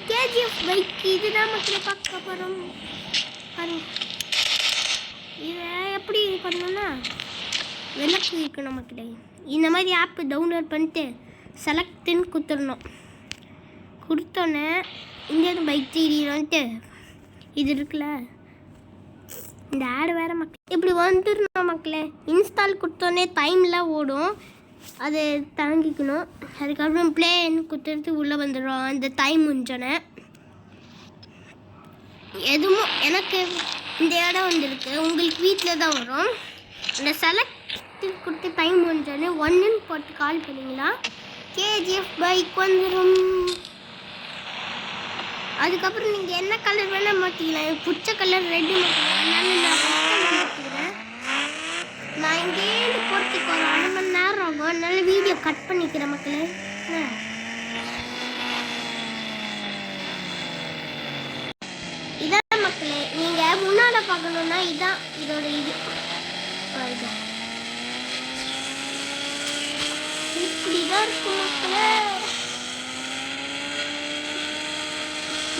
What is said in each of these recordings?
KGF bike இதுதான் மக்களே பார்க்க போகிறோம். பாருங்க, இதை எப்படி பண்ணணும்னா விளக்கு இருக்கணும் மக்களே. இந்த மாதிரி ஆப்பு டவுன்லோட் பண்ணிட்டு செலக்ட்ன்னு கொடுத்துடணும். கொடுத்தோன்னே இங்கேருந்து பைக் தீடிட்டு இது இருக்குல்ல, இந்த ஆடு வேறு மக்கள் இப்படி வந்துடணும் மக்களே. இன்ஸ்டால் கொடுத்தோன்னே டைமில் ஓடும், அது தாங்கிக்கணும். அதுக்கப்புறம் பிளேன்னு கொடுத்துட்டு உள்ளே வந்துடும். அந்த டைம் முடிஞ்சோன்னே எதுவும் எனக்கு இந்த இடம் வந்துருக்கு, உங்களுக்கு வீட்டில் தான் வரும். அந்த செலக்ட் கொடுத்து டைம் முடிஞ்சோடனே 1ன்னு போட்டு கால் பண்ணிங்களா கேஜிஎஃப் பைக் வந்துடும். அதுக்கப்புறம் நீங்கள் என்ன கலர் வேணால் மாற்றிக்கலாம். எனக்கு பிடிச்ச கலர் ரெட்டு மாற்றிக்கிறேன். நான் இங்கேருந்து போகிறதுக்கு ஒரு 1/2 மணி நேரம் ஆகும், அதனால வீடியோ கட் பண்ணிக்கிறேன் மக்களே. இதான் மக்களே, நீங்கள் முன்னாடி பார்க்கணுன்னா இதான் இதோட இது இப்படிதான் இருக்கும் மக்களே.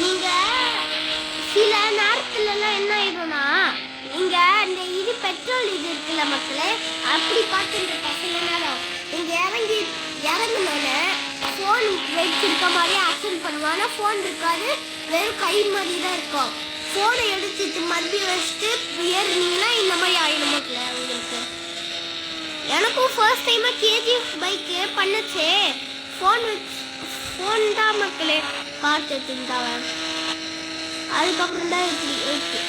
நீங்க சில நேரத்துலலாம் என்ன ஆயிடும்னா, நீங்க இந்த இது பெட்ரோல் இது இருக்குல்ல மக்களே, அப்படி பார்த்துட்டு சில நேரம் நீங்க இறங்கினோடனே ஃபோன் வச்சிருக்க மாதிரியே ஆக்ஷன் பண்ணுவோம். ஆனால் ஃபோன் இருக்காது, வெறும் கை மாதிரி தான் இருக்கும். ஃபோனை எடுத்துட்டு மறுபடியும் வச்சுட்டு ஏறினீங்கன்னா இந்த மாதிரி ஆயிடும் மக்களே உங்களுக்கு. எனக்கும் ஃபர்ஸ்ட் டைமாக கேஜிஎஃப் பைக்கு பண்ணுச்சு. ஃபோன் தான் மக்களே பார்த்துட்டு இருந்தாவன். அதுக்கப்புறம் தான் இப்படி இருக்கு.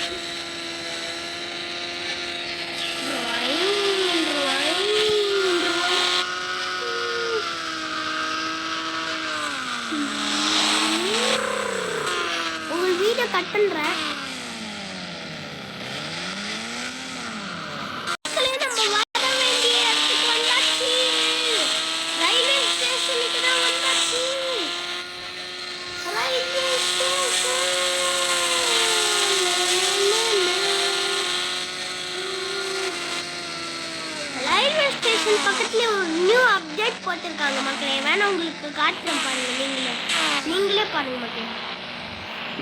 உங்கள் வீடியோ கட் பண்ணுறேன். பக்கத்துல ஒரு நியூ அப்டேட் போட்டிருக்காங்க மக்களே, வேணா உங்களுக்கு காட்டுறேன் பாருங்க. நீங்களே பாருங்க மக்களே,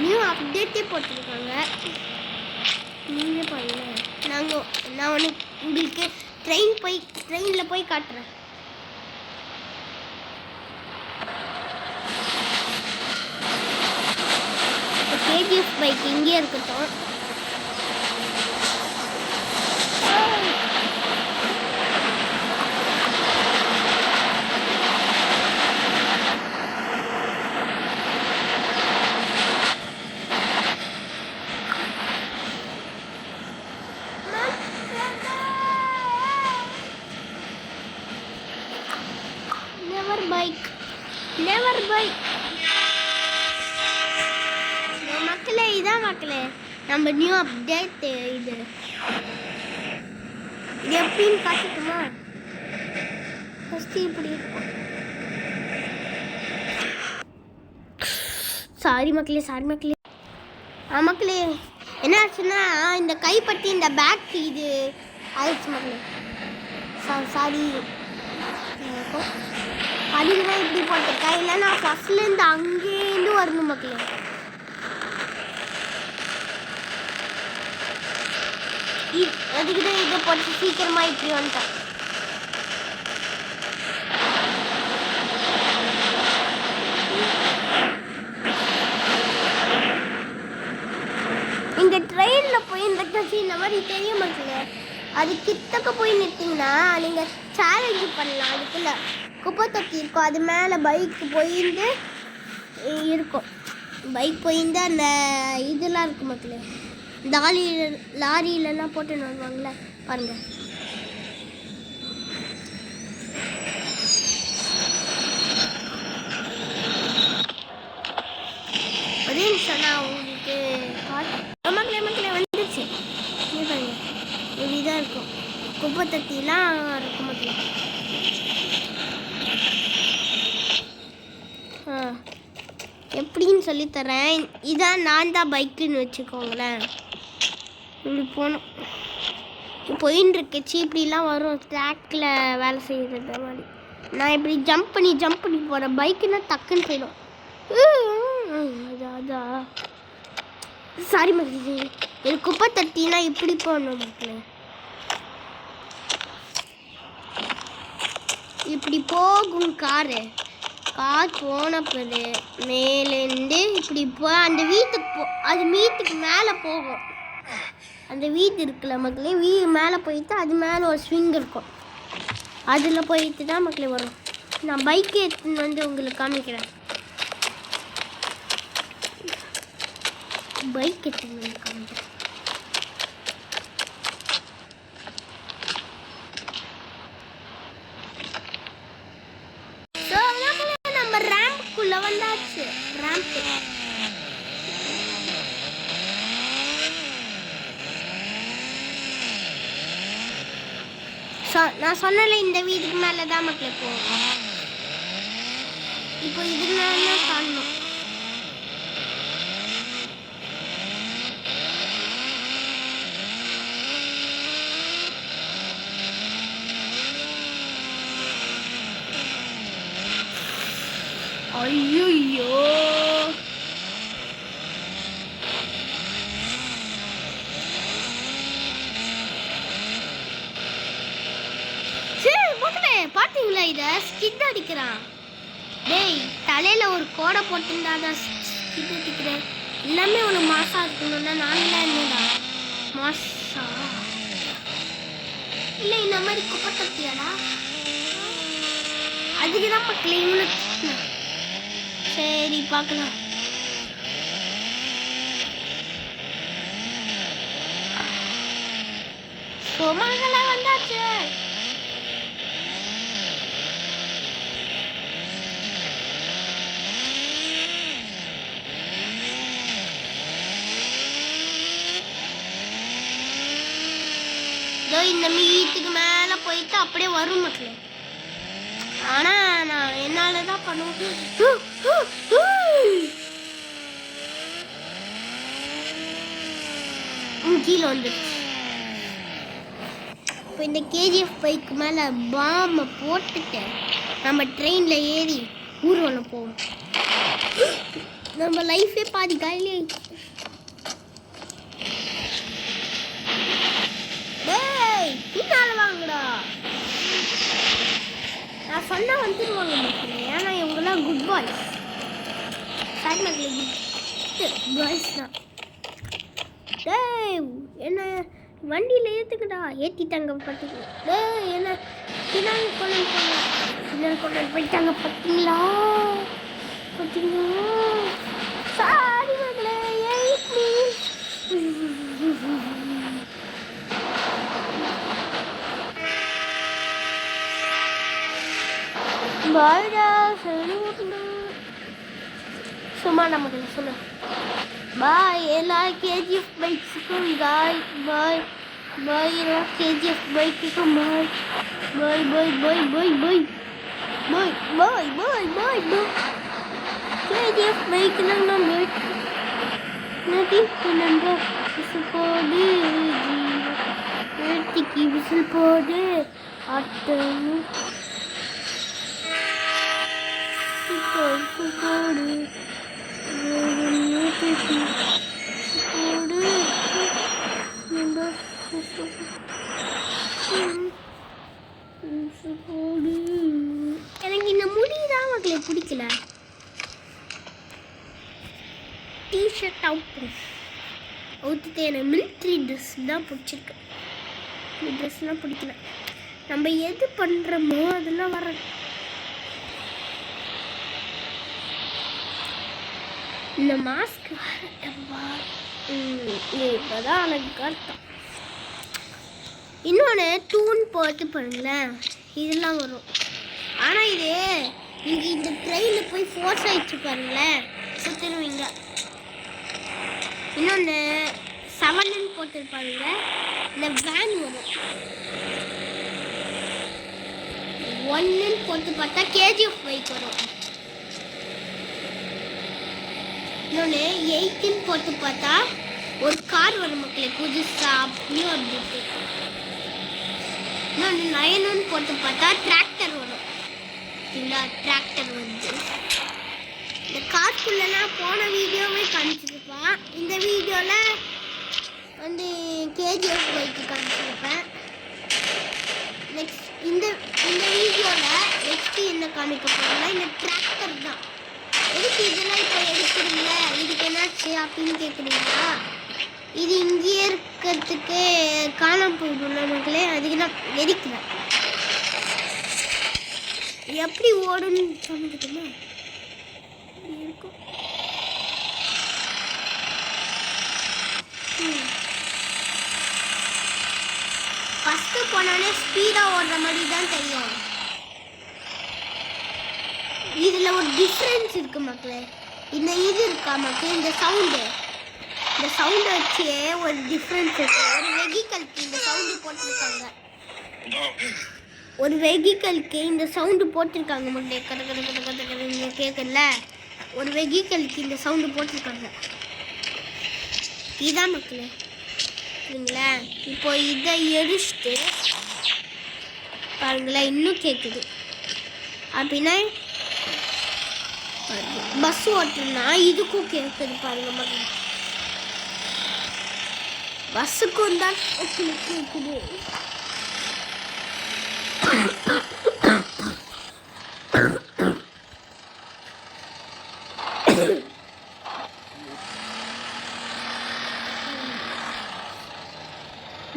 நியூ அப்டேட்டே போட்டிருக்காங்க. நீங்களே பாருங்க. நான் உங்களுக்கு ட்ரெயினில் போய் காட்டுறேன். கேஜிஎஃப் பைக் இங்கே இருக்கட்டும். நெவர் பைக் மக்களே. இதான் மக்களே நம்ம நியூ அப்டேட். இது எப்படின்னு காட்டுட்டுமா? ஃபஸ்ட்டு இப்படி இருக்கும். சாரி மக்களே. மக்களே என்ன ஆச்சுன்னா, இந்த கைப்பட்டி இந்த பேக் இது ஆயிடுச்சு மக்களே. சாரி, அதுக்குதான் இப்படி போட்டிருக்கேன். இல்லை நான் ஃபர்ஸ்ட்லேருந்து அங்கேருந்து வரணும் மக்களே. அதுக்குதான் இதை போட்டு சீக்கிரமா இப்படி வந்துட்டேன். இந்த ட்ரெயினில் போய் இந்த மாதிரி தெரிய மக்களே, அது கிட்டக்க போய் நிறுத்திங்கன்னா நீங்கள் சேலஞ்சு பண்ணலாம். அதுக்குள்ள குப்பை தொட்டி இருக்கும், அது மேலே பைக் போயிருந்து இருக்கும். பைக் போயிருந்து அந்த இதெல்லாம் இருக்கும் மக்களே, லாரியிலலாம் போட்டு வருவாங்களே பாருங்கள். ஒரே நிமிஷம் நான் உங்களுக்கு மக்களே வந்துடுச்சு. பாருங்க, இப்படிதான் இருக்கும். குப்பை தொட்டிலாம் இருக்கும் மக்களே. எப்படின்னு சொல்லித்தரேன். இதான் நான் தான் பைக்குன்னு வச்சுக்கோங்களேன். இப்படி போகணும், போயின்னு இருக்கச்சு இப்படிலாம் வரும் ட்ராக்கில் வேலை செய்கிறது மாதிரி. நான் இப்படி ஜம்ப் பண்ணி போகிறேன். பைக்குன்னா டக்குன்னு போயிடும். அதான் சாரி மக்களே, எனக்கு குப்பை தட்டினா இப்படி போடணும் மக்களே. இப்படி போகும் கார் போன பிறகு மேலேருந்து இப்படி அந்த வீட்டுக்கு அது வீட்டுக்கு மேலே போகும். அந்த வீடு இருக்குல்ல மக்களே, மேலே போயிட்டு அது மேலே ஒரு ஸ்விங் இருக்கும், அதில் போயிட்டு தான் மக்களே வரும். நான் பைக்கை எடுத்துன்னு வந்து உங்களுக்கு காமிக்கிறேன். பைக் எடுத்துன்னு வந்து காமிக்கிறேன். நம்ம ரேம்புக்குள்ள வந்தாச்சு. ரேம்ப் நான் சொன்னல இந்த வீட்டுக்கு மேலே தான் மக்களே போகும். இப்போ இதுக்கு மேலே காணணும். ஐயோ பாத்தீங்களா, இத ஸ்கிட் அடிக்கிறான். டேய், தலையில ஒரு கோடை போட்டுருந்தாதான் ஸ்கிட் அடிக்கிறேன். எல்லாமே ஒரு மாசா இருக்கணும்னா நாங்களா என்னடா மாசா இல்ல இந்த மாதிரி குப்பை தட்டியாடா. அதுக்குதான் மக்களே இவனு. சரி பார்க்கலாம். சோமாங்களா வந்தாச்சு. இந்த வீட்டுக்கு மேல போயிட்டு அப்படியே வரும் மக்களே. ஆனா நான் என்னாலதான் பண்ணுவேன். கீழே வந்துடுச்சு. இப்போ இந்த கேஜிஎஃப் பைக்கு மேல பாம்பை போட்டுட்டு நம்ம ட்ரெயின்ல ஏறி ஊர்வலம் போவோம். நம்ம லைஃபே பாதி காயிலே. பின்னால வாங்கடா. நான் சொன்னா வந்துடுவாங்க மக்களே, ஏன்னா இவங்கெல்லாம் குட் பாய்ஸ். சாரி மக்களே, குட் பாய்ஸ் தான். டேய், என்ன வண்டியில் ஏற்றுக்கடா. ஏற்றிட்டாங்க பார்த்தீங்களா? டேய், என்ன பின்னாடி கொண்டு போயிட்டாங்க பார்த்தீங்களா? சாரி மக்களே, பாய்டா. சும்மா நமக்கு சொல்ல பாய் எல்லா கேஜிஎஃப் பைக்ஸுக்கும் பாய் பாய் பாய். எல்லா கேஜிஎஃப் பைக்குக்கும் பாய் பாய் பாய் பாய் பாய் பாய் பாய் பாய் பாய் பாய் பாய். கேஜிஎஃப் பைக்குனா நான் நதி நண்பா விசில் போடு, நேர்த்திக்கு விசில் போடு. அட்டனு போடு எனக்கு இந்த முடிதான் மக்களே பிடிக்கல. டிஷர்ட் அவுத்துட்டு எனக்கு மிலிட்ரி ட்ரெஸ் தான் பிடிச்சிருக்கு. இந்த ட்ரெஸ்லாம் பிடிக்கல. நம்ம எது பண்ணுறோமோ அதெல்லாம் வர. இந்த மாஸ்க் இப்போதான் எனக்கு கருத்தம். இன்னொன்று தூண் போட்டு பாருங்களேன், இதெல்லாம் வரும். ஆனால் இது நீங்கள் இந்த ட்ரெயினில் போய் ஃபோர்ஸ் ஆகிடுச்சு பாருங்களேன், சுற்றுருவீங்க. இன்னொன்று 7ன்னு போட்டுருப்பாருங்க, இந்த வேன் வரும். 1ன்னு போட்டு பார்த்தா கேஜிஎஃப் பைக் வரும். இன்னொன்று 8ன்னு போட்டு பார்த்தா ஒரு கார் வரும் மக்களே, புதுசாக அப்படியும் வந்துட்டு. இன்னொன்று 9ன்னு போட்டு பார்த்தா டிராக்டர் வரும். இந்த டிராக்டர் வந்து இந்த கார் காருக்குள்ளனா போன வீடியோவே காமிச்சிருப்பேன். இந்த வீடியோவில் வந்து கேஜிஎஃப் பைக்கு காமிச்சிருப்பேன். நெக்ஸ்ட் இந்த வீடியோவில் நெக்ஸ்ட் என்ன காமிக்க போகிறோம்னா இந்த டிராக்டர் தான். எதுக்கு இதெல்லாம் இப்போ எடுக்கிறீங்கள, இதுக்கு என்னாச்சு அப்படின்னு கேட்குறீங்களா? இது இங்கேயே இருக்கிறதுக்கு காணாமல் போயிடும் மக்களே, அதுக்கு நான் எரிக்கிறேன். எப்படி ஓடுன்னு காமிக்கட்டுமா? இருக்கும். ஃபஸ்ட்டு போனோடனே ஸ்பீடாக ஓடுற மாதிரி தான் தெரியும். இதில் ஒரு டிஃப்ரென்ஸ் இருக்கு மக்களே. இந்த இது இருக்கா மக்களே, இந்த சவுண்டை வச்சு ஒரு டிஃப்ரென்ஸ் இருக்கு. ஒரு வெஹிக்கலுக்கு இந்த சவுண்டு போட்டிருக்காங்க. ஒரு வெஹிக்கலுக்கு இந்த சவுண்டு போட்டிருக்காங்க மக்களே. கதை கதை கதை கதை கதை கேட்கல. ஒரு வெஹிக்கலுக்கு இந்த சவுண்டு போட்டிருக்காங்க. இதான் மக்களே சரிங்களா? இப்போ இதை எரிச்சிட்டு பாருங்களேன், இன்னும் கேட்குது. அப்படின்னா பஸ் ஓட்டுனா இதுக்கும் கேட்குது பாருங்க மக்களே. பஸ்ஸுக்கும் தான் கேட்குது.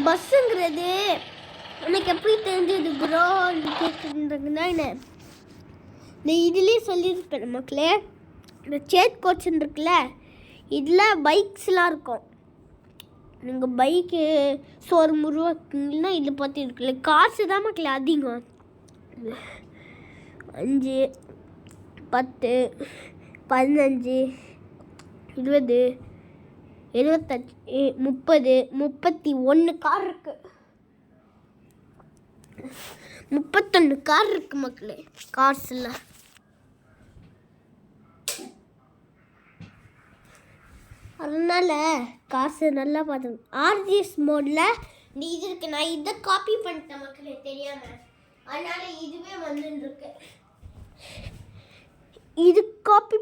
பஸ்ஸுங்கிறது எனக்கு எப்படி தெரிஞ்சது ப்ரோ கேட்குறதுன்னா என்ன, இந்த இதுலேயே சொல்லியிருப்பேன் மக்களே. இந்த சேட் கோச்சின் இருக்குல்ல, இதில் பைக்ஸ்லாம் இருக்கும். நீங்கள் பைக்கு ஷோரூம் உருவாக்குங்கன்னா இதில் பார்த்து இருக்குல்ல. காசு தான் மக்களே அதிகம். 5 10 15 20 25 30 31 கார் இருக்கு. 31 கார் இருக்கு மக்களே. கார்ஸ்ல அதனால காசு நல்லா பார்த்துங்க. ஆர்ஜிஎஸ் மோடில் இந்த இது இருக்கு. நான் இதை காப்பி பண்ணிட்டேன் மக்களே தெரியாம. அதனால இதுவே வந்துருக்கு. இது காப்பி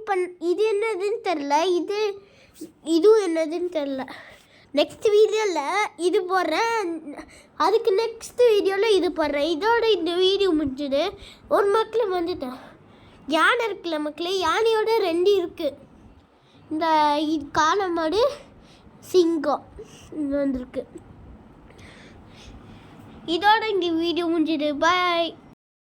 இது என்னதுன்னு தெரில, இதுவும் என்னதுன்னு தெரில. நெக்ஸ்ட் வீடியோவில் இது போடுறேன், அதுக்கு நெக்ஸ்ட் வீடியோவில் இது போடுறேன். இதோட இந்த வீடியோ முடிஞ்சது. ஒரு மக்கள் வந்துட்டேன். யானை இருக்குல்ல மக்களே, யானையோட 2 இருக்குது. இந்த காளை மாடு சிங்கம் இங்கே வந்திருக்கு. இதோட இந்த வீடியோ முடிஞ்சது. பாய்.